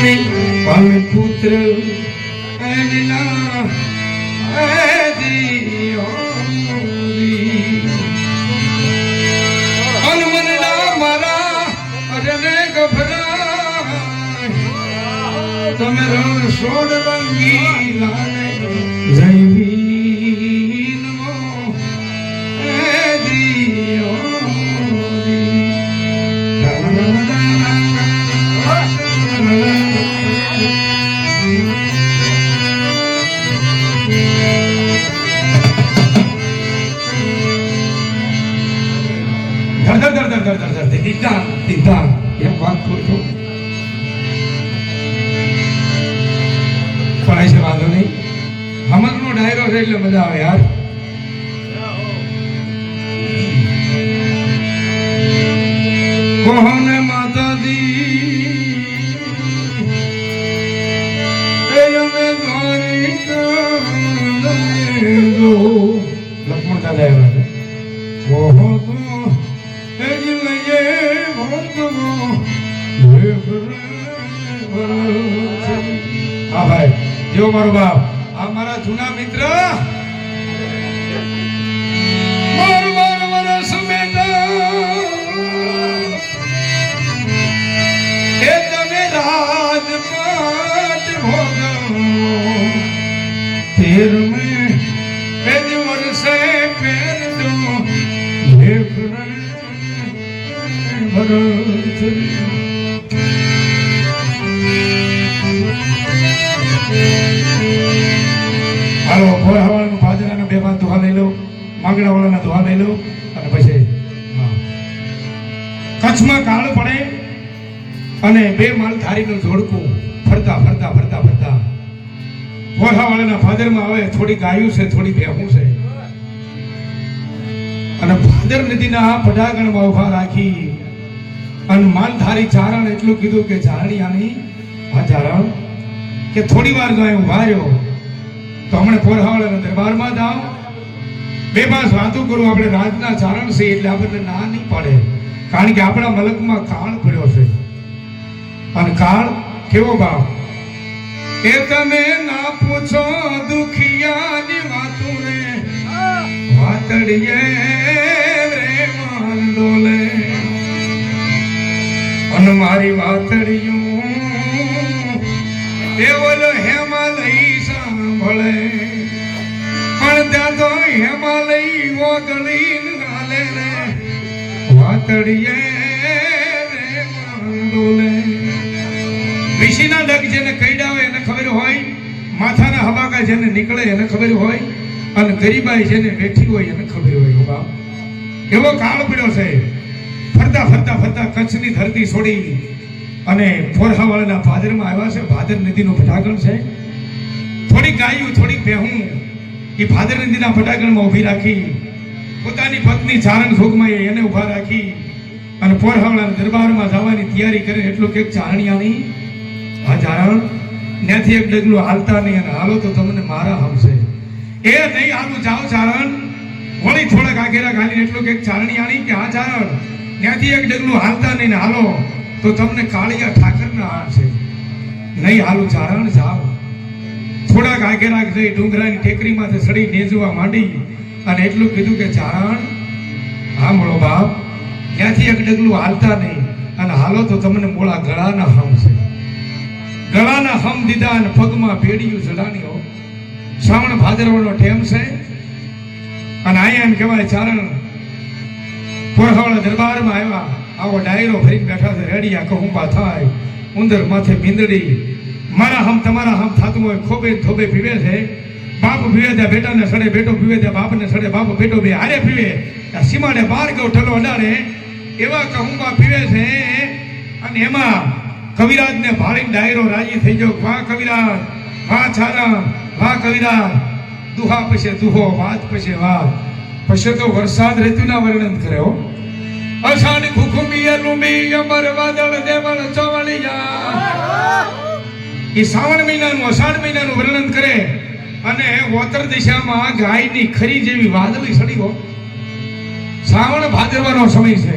પુત્ર એના મનના મારા અરને ગભરા તમે રણ સોડ રંગી લાને જૈવીન મો દિયો તીતા એમ વાત કરતો પણ છે વાંધો નહીં હમણાંનો ડાયરો છે એટલે મજા આવે યાર કોહને માતાજી એ અમે દ્વારી કરો લક્ષ્મણ દાદા આવ્યા કોહો તો હા ભાઈ જેવો મારો બાપ આ મારા જૂના મિત્ર એ તમે રાજપાટ ભોગવો તેર મેં પેજ વર્ષે પેર દો હાલો ભોળાવાળાનું ભાજરાના બે ભાત દુહા લઈ લો માંગડા વાળાના દુહા લઈ લો અને પછી કચ્છમાં કાળ પડે અને બે માલ ધારીનું જોડકું ફરતા ફરતા ફરતા ફરતા ભોળાવાળાના ભાદરમાં આવે થોડી ગાયું છે થોડી ભેહું છે અને ભાદર નદીના પડાગણમાં ઉભા રાખી અને માલધારી ચારણ એટલું કીધું કે ચારણિયાની આ ચારણ કે થોડી વાર જો ઉભા રહ્યો તો હમણે પોરહાવાળાના દરબારમાં જાઓ બે પાસ વાતો કરું આપણે રાજના ચારણ છે એટલે આપણને ના નહીં પડે કારણ કે આપણા મલકમાં કાળ પડ્યો છે અને કાળ કેવો બાપ એ તમે ના પૂછો દુખિયાની વાતો રે વાતડીએ રે માંડોલે અને મારી વાતડિયું એ ઓલો હેમાલય સાંભળે પણ ત્યાં તો હેમાલય ઓગળી હાલે રે વાતડીએ રે માંડોલે ઋષિના ડગ જેને કઈડા હોય એને ખબર હોય માથાના હબાકા જેને નીકળે એને ખબર હોય અને ગરીબાઈ જેને બેઠી હોય એને ખબર હોય બાપ એવો કાળ પડ્યો છે ફરતા ફરતા ફરતા કચ્છની ધરતી છોડી અને પોરહાવાળાના ભાદરમાં આવ્યા છે ભાદર નદીનું ભટાગણ છે થોડીક ગાયું થોડીક ભેહું એ ભાદર નદીના ભટાગણમાં ઊભી રાખી પોતાની પત્ની ચારણ જોગમાં એને ઊભા રાખી અને પોરહાવાળાના દરબારમાં જવાની તૈયારી કરે એટલું કે ચારણિયાની આ ચારણ ત્યાંથી એક ડગલું હાલતા નહીં અને હાલો તો તમને મારા હમશે એ નહીં હાલું જાઓ ચારણ વળી થોડાક આગેરા ગાલીને એટલું કે ચારણિયાની કે આ ચારણ ત્યાંથી એક ડગલું હાલતા નહીં હાલો તો તમને કાળિયા ઠાકરના હાલશે નહીં હાલું ચારણ જાઓ થોડાક આગેરા જઈ ડુંગરાની ટેકરીમાંથી સડી નેજવા માંડી અને એટલું કીધું કે ચારણ હા મળો બાપ ત્યાંથી એક ડગલું હાલતા નહીં અને હાલો તો તમને મોળા ગળાના હમ છે ગળાના હમ દીધા અને પગમાં ભેડિયું જડાની હો શ્રાવણ ભાદરવાનો ટેમ છે અને અહીંયા એમ કહેવાય ચારણ પોરહાવાળા દરબારમાં આવ્યા આવો ડાયરો ફરીને બેઠા છે રેડિયા કહુંબા થાય ઉંદર માથે મીંદડી મારા હમ તમારા હમ થાતું હોય ખોબે થોબે પીવે છે બાપ પીવે ત્યાં બેટાને સડે બેટો પીવે ત્યાં બાપને સડે બાપ બેટો બે હારે પીવે સીમાડે બાર ગૌ ઠલો અડાડે એવા કહુંબા પીવે છે અને એમાં કવિરાજને ભાળીને ડાયરો રાજી થઈ ગયો વાહ કવિરાજ વાહ ચારણ વાહ કવિરાજ દુહા પછી દુહો વાત પછી વાત પછી તો વરસાદ ઋતુના વર્ણન કર્યો અષાઢ ખુખુમી અલુમી અમર વાદળ દેવળ ચોવળિયા એ શ્રાવણ મહિનાનું અષાઢ મહિનાનું વર્ણન કરે અને ઉત્તર દિશામાં ગાયની ખરી જેવી વાદળી સડી ગયો શ્રાવણ ભાદરવાનો સમય છે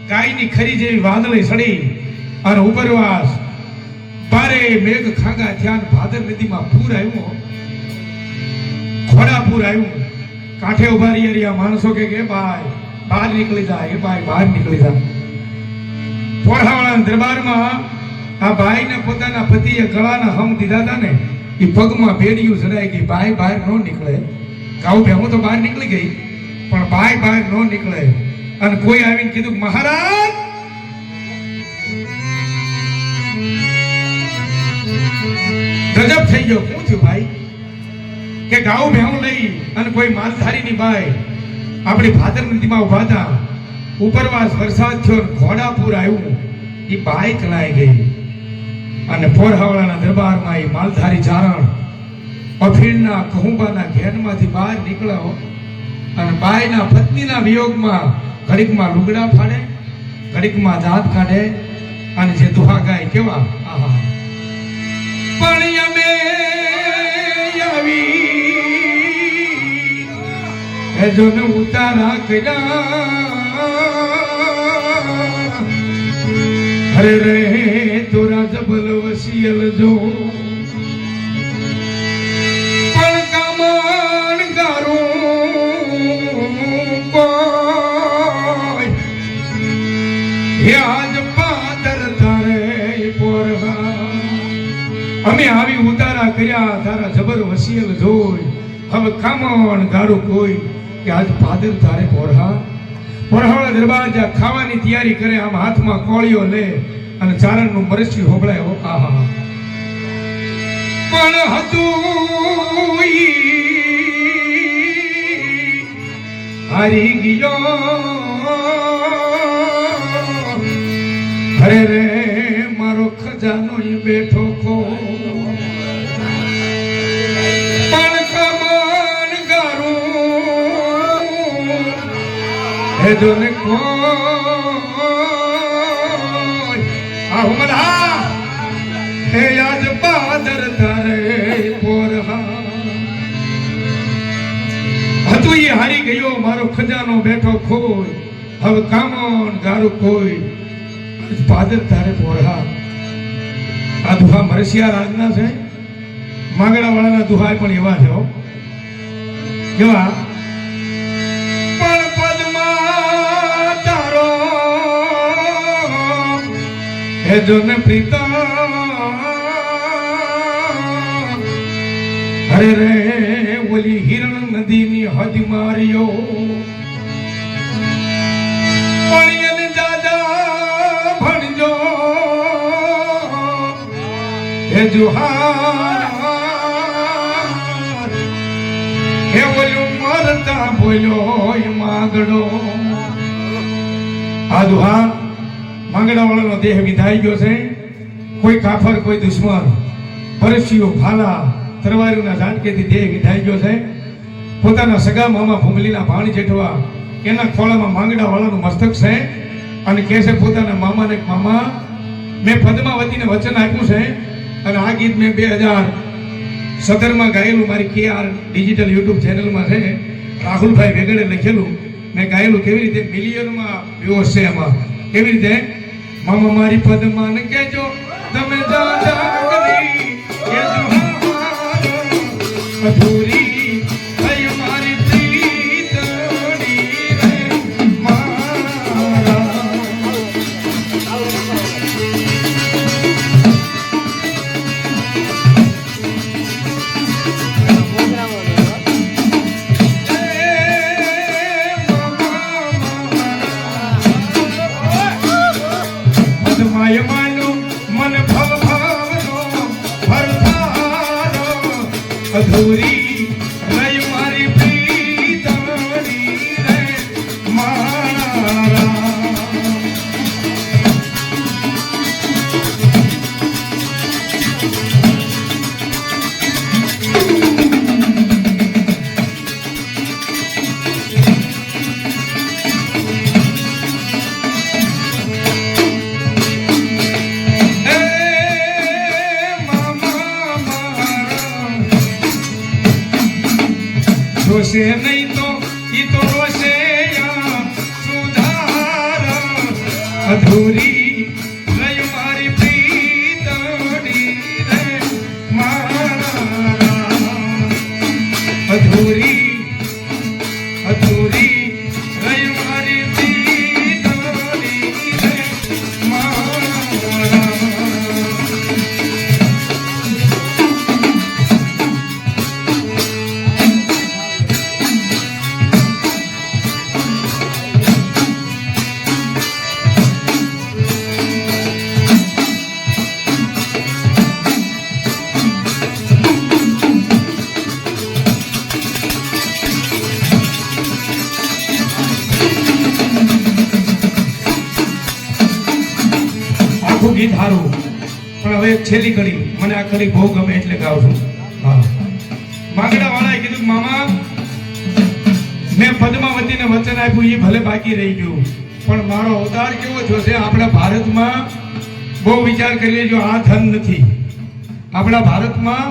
ગાયની ખરી જેવી વાદળી સડી અને ઉપરવાસ બારે મેઘ ખાગા થયા ને ભાદર નદીમાં પૂર આવ્યું, ખોડા પૂર આવ્યું. કાંઠે ઉભા રહ્યા માણસો કે ભાઈ બહાર નીકળી જાય, એ ભાઈ બહાર નીકળી જાય. પોળાવાળા દરબારમાં આ ભાઈને પોતાના પતિએ ગળાના હમ દીધા હતા ને, એ પગમાં બેડિયું ચડાઈ ગઈ. ભાઈ બહાર ન નીકળે. ગાઉ હું તો બહાર નીકળી ગઈ, પણ ભાઈ બહાર ન નીકળે. અને કોઈ આવીને કીધું મહારાજ ગજબ થઈ ગયો. શું થયું ભાઈ? કે ગાઉ ભેહું લઈ અને કોઈ માલધારીની બાઈ આપણી ભાદર નદીમાં ઉભા હતા. ઉપરવાસ વરસાદ થયો, ઘોડાપુર આવ્યું, એ બાઈ ચલાઈ ગઈ. અને પોરહાવાળાના દરબારમાં એ માલધારી ચારણ અફીણના કહુંબાના ઘેરમાંથી બહાર નીકળ્યો અને બાઈના પત્નીના વિયોગમાં ઘડીકમાં લુગડા ફાડે, ઘડીકમાં દાંત કાઢે અને જે દુહા ગાય કેવા, આહા પણ અમે આવી એ જોને ઉતારા કર્યા, હરે રે તોરા જબલ વસિયલ જો પણ કામણ ગારું કોઈ હે આજ પાદર તારે પોરહા. અમે આવી ઉતારા કર્યા તારા જબર વસિયલ જોઈ, હવે કામણ ગારું કોઈ કે આજ પાદર તારે પોરહા. પોરહાવાળા દરબાર જ્યાં ખાવાની તૈયારી કરે, આમ હાથમાં કોળીઓ લે અને ચારણનું મરસ્યું હોબળાય. આહા પણ હતું હારી ગયો, હરે રે મારો ખજાનો બેઠો કો પણ કમન ગારું હે જોને કોઈ આહુમલા હે આજ પાદર તારે પોરહા. હતું એ હારી ગયો, મારો ખજાનો બેઠો ખોઈ, હવે કામણ ગારું કોઈ આજ પાદર તારે પોરહા. આ દુહા મરસિયા રાજના છે. માંગડા વાળાના દુહા પણ એવા છે. કેવા? પણ પદમાં તારો હે જોને પ્રીતા, હરે રે ઓલી હિરણ નદીની હદ માર્યો પણ એને દાદા ભણજો હે જુહાર હે ઓલું મરતા બોલ્યો માંગડો. આ દુહા માંગડા વાળાનો દેહ વિધાઈ ગયો છે. કોઈ કાફર, કોઈ દુશ્મન, પરસીઓ ભાલા તરવારીના ઝાટકેથી દેહ વિધાઈ ગયો છે. પોતાના સગા મામા ભૂમલીના ભાણ જેઠવા એના ખોળામાં માંગડા વાળાનું મસ્તક છે અને કહે છે પોતાના મામાને, મામા મેં પદ્માવતીને વચન આપ્યું છે અને આ ગીત મેં 2017માં ગાયેલું, મારી KR ડિજિટલ યુટ્યુબ ચેનલમાં છે. રાહુલભાઈ વેગડે લખેલું, મેં ગાયેલું. કેવી રીતે મિલિયનમાં વ્યૂઝ છે એમાં. કેવી રીતે? મામા મારી પદ્માને કહેજો તમે જાજા કરી કહેજો અધૂરી થઈ મારી પ્રીતડી રે મારા. પદ્માય માનો મન ભવ ભાવનો ભરતારો અધૂરી રહી મારી પ્રીતડી રે મારા. રોશે નહીં તો ઈ તો રોશે સુધાર અધૂરી રહી મારી પ્રીતડી ગીત સારું પણ હવે એક છેલ્લી કડી મને આ કડી બહુ ગમે એટલે ગાઉં છું. હા, માગડા વાળાએ કીધું મામા મેં પદ્માવતીને વચન આપ્યું એ ભલે બાકી રહી ગયું પણ મારો અવતાર કેવો થયો છે આપણા ભારતમાં બહુ વિચાર કરી લેજો. આ ધન નથી આપણા ભારતમાં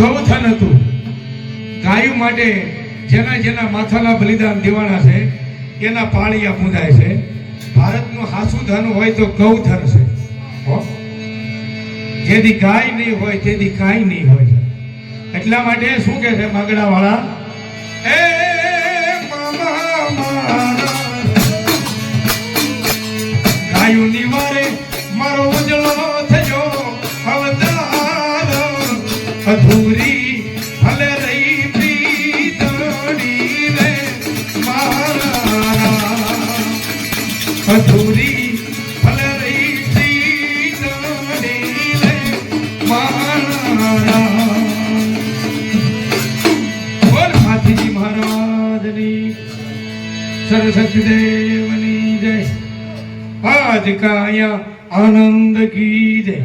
ગૌધન હતું. ગાયું માટે જેના જેના માથાના બલિદાન દેવાના છે એના પાળિયા પૂંજાય છે. ભારતનું હાસું ધન હોય તો ગૌધન છે. જેથી ગાય નહીં હોય તેથી કાંઈ નહીં હોય. એટલા માટે શું કહે છે માગડા વાળા, એ મામા મારા ગાયું ની વારે મારો ઉજળો થયો અવતાર અધૂરી ભલે રહી પ્રીતણી રે મારા અધૂરી ભલે રહી પ્રીતણી રે મારા. બોલ હાથીજી મહારાજની સરસ્વતી દેવની જય. આજ કાયા આનંદ કી જય.